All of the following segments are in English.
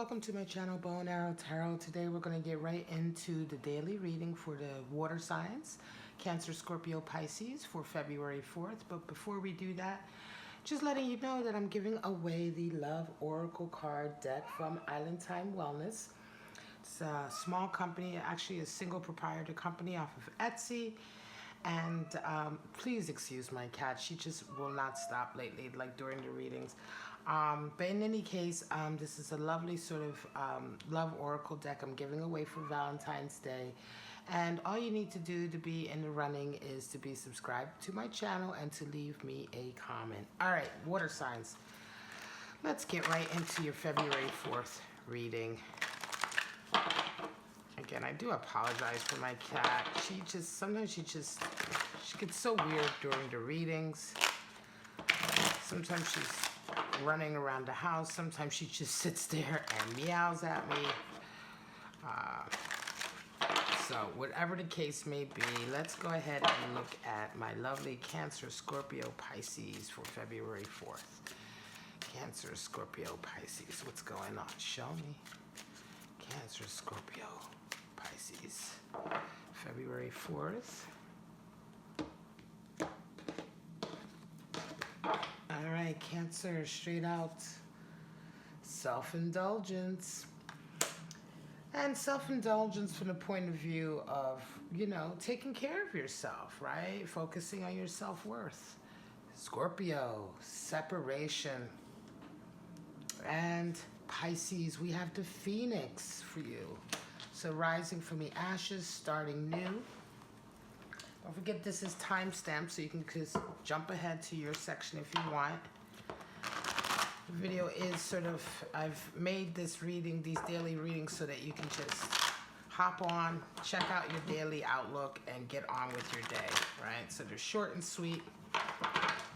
welcome to my channel, Bow and Arrow Tarot. Today we're going to get right into the daily reading for the water signs, Cancer, Scorpio, Pisces for February 4th. But before we do that, just letting you know that I'm giving away the Love Oracle card deck from Island Time Wellness. It's a small company, actually a single proprietor company off of Etsy. And please excuse my cat. She just will not stop lately, like during the readings. But in any case, this is a lovely sort of love oracle deck I'm giving away for Valentine's Day. And all you need to do to be in the running is to be subscribed to my channel and to leave me a comment. All right, water signs. Let's get right into your February 4th reading. Again, I do apologize for my cat. Sometimes she gets so weird during the readings. Sometimes she's running around the house. Sometimes she just sits there and meows at me. So whatever the case may be, let's go ahead and look at my lovely Cancer, Scorpio, Pisces for February 4th. Cancer, Scorpio, Pisces. What's going on? Show me. Cancer, Scorpio, Pisces, February 4th. All right, Cancer, straight out, self-indulgence. And self-indulgence from the point of view of, taking care of yourself, right? Focusing on your self-worth. Scorpio, separation. And Pisces, we have the Phoenix for you. So rising from the ashes, starting new. Don't forget this is timestamped, so you can just jump ahead to your section if you want. The video is I've made this reading, these daily readings, so that you can just hop on, check out your daily outlook, and get on with your day, right? So they're short and sweet.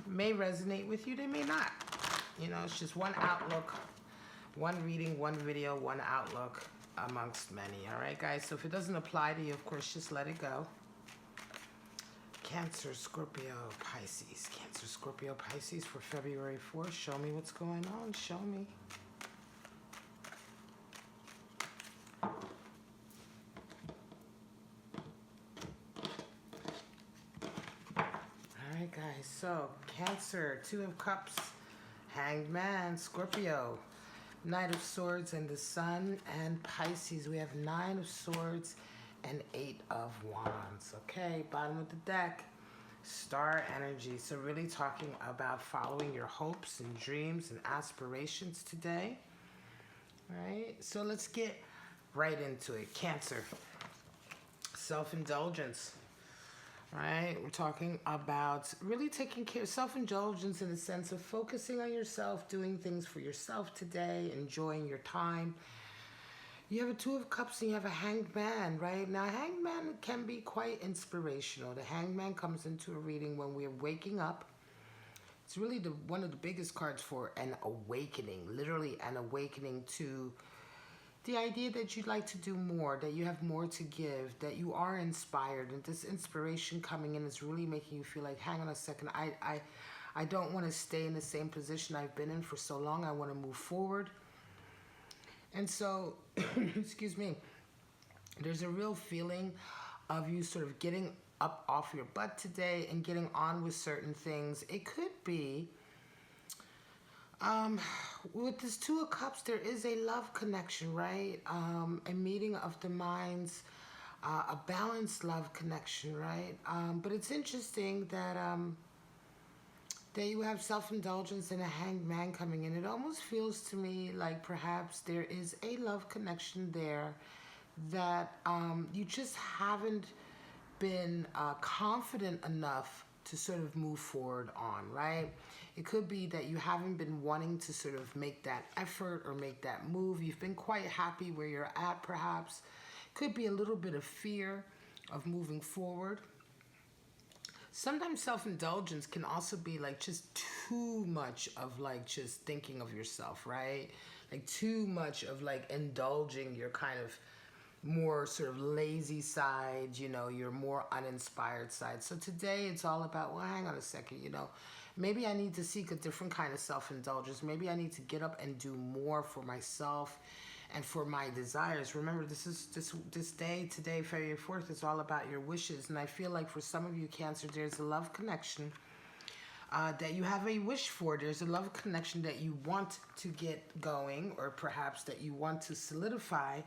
May resonate with you, they may not. It's just one outlook, one reading, one video, one outlook amongst many, all right, guys? So if it doesn't apply to you, of course, just let it go. Cancer, Scorpio, Pisces. Cancer, Scorpio, Pisces for February 4th. Show me what's going on. Show me. All right, guys. So, Cancer, Two of Cups, Hanged Man, Scorpio, Knight of Swords and the Sun, and Pisces. We have Nine of Swords and Eight of Wands. Okay, bottom of the deck, star energy. So really talking about following your hopes and dreams and aspirations today. All right, so let's get right into it. Cancer, self-indulgence. Right, we're talking about really taking care of self-indulgence in the sense of focusing on yourself, doing things for yourself today, enjoying your time. You have a Two of Cups and you have a Hanged Man, right? Now, Hanged Man can be quite inspirational. The Hanged Man comes into a reading when we're waking up. It's really one of the biggest cards for an awakening, literally an awakening to the idea that you'd like to do more, that you have more to give, that you are inspired, and this inspiration coming in is really making you feel like, hang on a second, I don't want to stay in the same position I've been in for so long. I want to move forward. And so, excuse me, there's a real feeling of you sort of getting up off your butt today and getting on with certain things. It could be, with this Two of Cups, there is a love connection, right? A meeting of the minds, a balanced love connection, right? But it's interesting that you have self-indulgence and a Hanged Man coming in. It almost feels to me like perhaps there is a love connection there that you just haven't been confident enough to sort of move forward on, right? It could be that you haven't been wanting to sort of make that effort or make that move. You've been quite happy where you're at, perhaps. Could be a little bit of fear of moving forward. Sometimes self-indulgence can also be like just too much of like just thinking of yourself, right? Like too much of like indulging your kind of more sort of lazy side, your more uninspired side. So today it's all about, well, hang on a second, maybe I need to seek a different kind of self-indulgence. Maybe I need to get up and do more for myself and for my desires. Remember, this day today, February 4th, is all about your wishes. And I feel like for some of you, Cancer, there's a love connection that you have a wish for. There's a love connection that you want to get going, or perhaps that you want to solidify,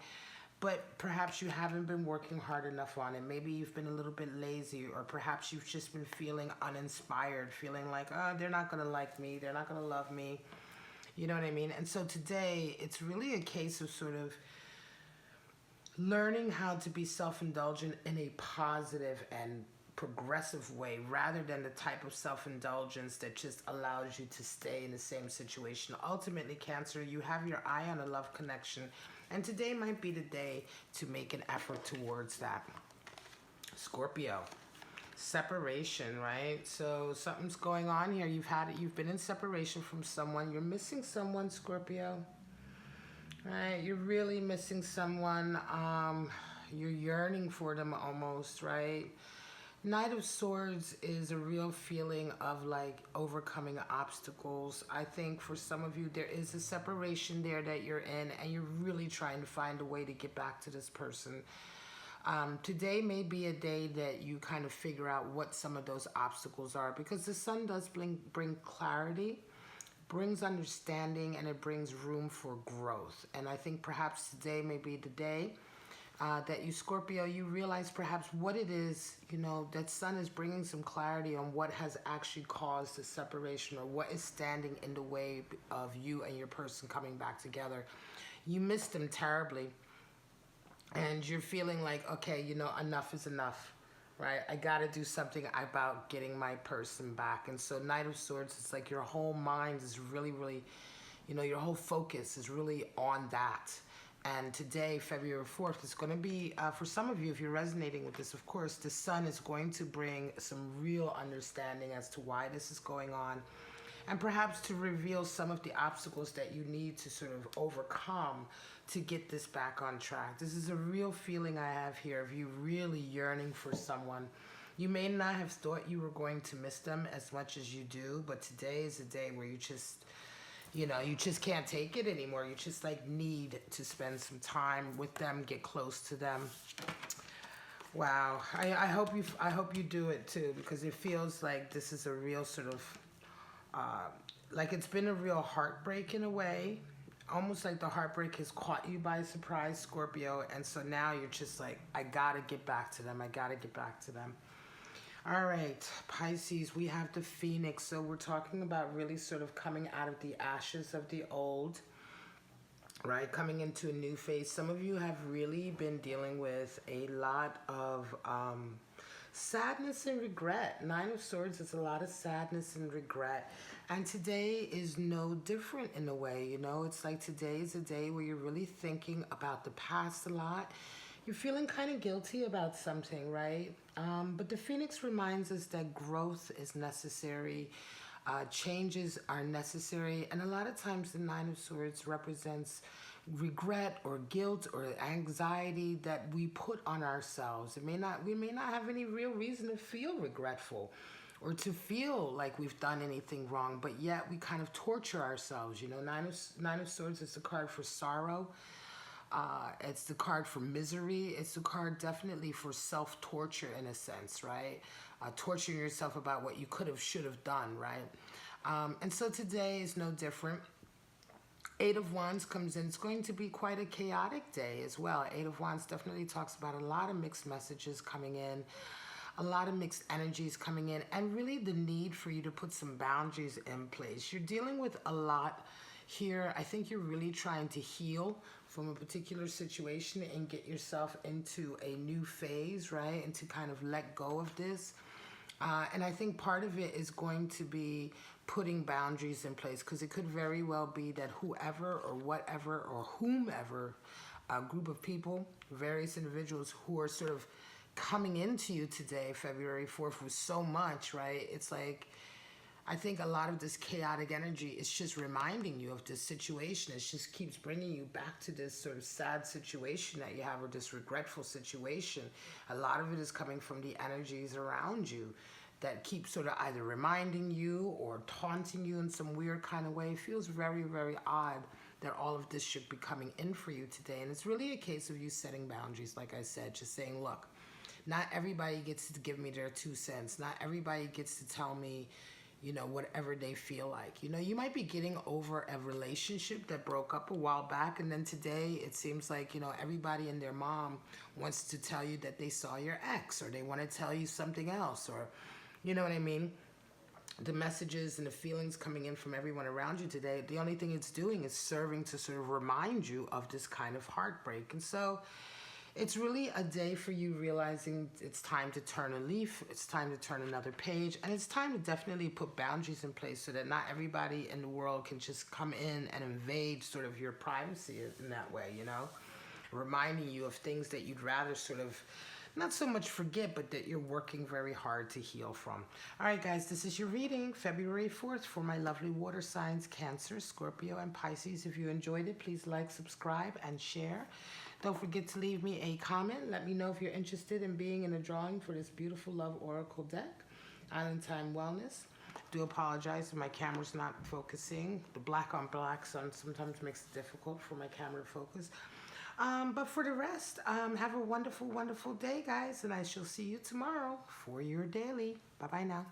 but perhaps you haven't been working hard enough on it. Maybe you've been a little bit lazy, or perhaps you've just been feeling uninspired, feeling like, oh, they're not going to like me, they're not going to love me. You know what I mean? And so today, it's really a case of sort of learning how to be self-indulgent in a positive and progressive way, rather than the type of self-indulgence that just allows you to stay in the same situation. Ultimately, Cancer, you have your eye on a love connection, and today might be the day to make an effort towards that. Scorpio, separation, right? So something's going on here. You've been in separation from someone. You're missing someone, Scorpio. Right? You're really missing someone. You're yearning for them almost, right? Knight of Swords is a real feeling of like overcoming obstacles. I think for some of you, there is a separation there that you're in, and you're really trying to find a way to get back to this person. Today may be a day that you kind of figure out what some of those obstacles are, because the sun does bring clarity, brings understanding, and it brings room for growth. And I think perhaps today may be the day that you, Scorpio, you realize perhaps what it is, that sun is bringing some clarity on what has actually caused the separation, or what is standing in the way of you and your person coming back together. You missed them terribly, and you're feeling like, okay, enough is enough, right? I got to do something about getting my person back. And so Knight of Swords, it's like your whole mind is really, really, your whole focus is really on that. And today, February 4th, is going to be, for some of you, if you're resonating with this, of course, the sun is going to bring some real understanding as to why this is going on, and perhaps to reveal some of the obstacles that you need to sort of overcome to get this back on track. This is a real feeling I have here of you really yearning for someone. You may not have thought you were going to miss them as much as you do, but today is a day where you just can't take it anymore. You just like need to spend some time with them, get close to them. Wow. I hope you do it too, because it feels like this is a real sort of, like it's been a real heartbreak in a way. Almost like the heartbreak has caught you by surprise, Scorpio. And so now you're just like, I gotta get back to them. I gotta get back to them. All right, Pisces, we have the Phoenix. So we're talking about really sort of coming out of the ashes of the old, right? Coming into a new phase. Some of you have really been dealing with a lot of sadness and regret. Nine of Swords is a lot of sadness and regret. And today is no different in a way, It's like today is a day where you're really thinking about the past a lot. You're feeling kind of guilty about something, right? But the Phoenix reminds us that growth is necessary. Changes are necessary. And a lot of times the Nine of Swords represents regret or guilt or anxiety that we put on ourselves. We may not have any real reason to feel regretful or to feel like we've done anything wrong, but yet we kind of torture ourselves. Nine of Swords is the card for sorrow. It's the card for misery. It's the card definitely for self-torture in a sense, right? Torturing yourself about what you could have, should have done, right? And so today is no different. Eight of Wands comes in. It's going to be quite a chaotic day as well. Eight of Wands definitely talks about a lot of mixed messages coming in, a lot of mixed energies coming in, and really the need for you to put some boundaries in place. You're dealing with a lot here. I think you're really trying to heal from a particular situation and get yourself into a new phase, right? And to kind of let go of this. And I think part of it is going to be putting boundaries in place, because it could very well be that whoever or whatever or whomever, a group of people, various individuals who are sort of coming into you today, February 4th, with so much, right? It's like, I think a lot of this chaotic energy is just reminding you of this situation. It just keeps bringing you back to this sort of sad situation that you have, or this regretful situation. A lot of it is coming from the energies around you that keep sort of either reminding you or taunting you in some weird kind of way. It feels very, very odd that all of this should be coming in for you today. And it's really a case of you setting boundaries, like I said, just saying, look, not everybody gets to give me their 2 cents. Not everybody gets to tell me, you know, whatever they feel like. You know, you might be getting over a relationship that broke up a while back, and then today it seems like, you know, everybody and their mom wants to tell you that they saw your ex, or they want to tell you something else, or, you know what I mean? The messages and the feelings coming in from everyone around you today, the only thing it's doing is serving to sort of remind you of this kind of heartbreak. And so it's really a day for you realizing it's time to turn a leaf, it's time to turn another page, and it's time to definitely put boundaries in place so that not everybody in the world can just come in and invade sort of your privacy in that way, you know? Reminding you of things that you'd rather sort of not so much forget, but that you're working very hard to heal from. All right, guys, this is your reading, February 4th, for my lovely water signs, Cancer, Scorpio, and Pisces. If you enjoyed it, please like, subscribe, and share. Don't forget to leave me a comment. Let me know if you're interested in being in a drawing for this beautiful Love Oracle deck, Island Time Wellness. Do apologize if my camera's not focusing. The black on black sun sometimes makes it difficult for my camera to focus. But for the rest, have a wonderful, wonderful day, guys, and I shall see you tomorrow for your daily. Bye-bye now.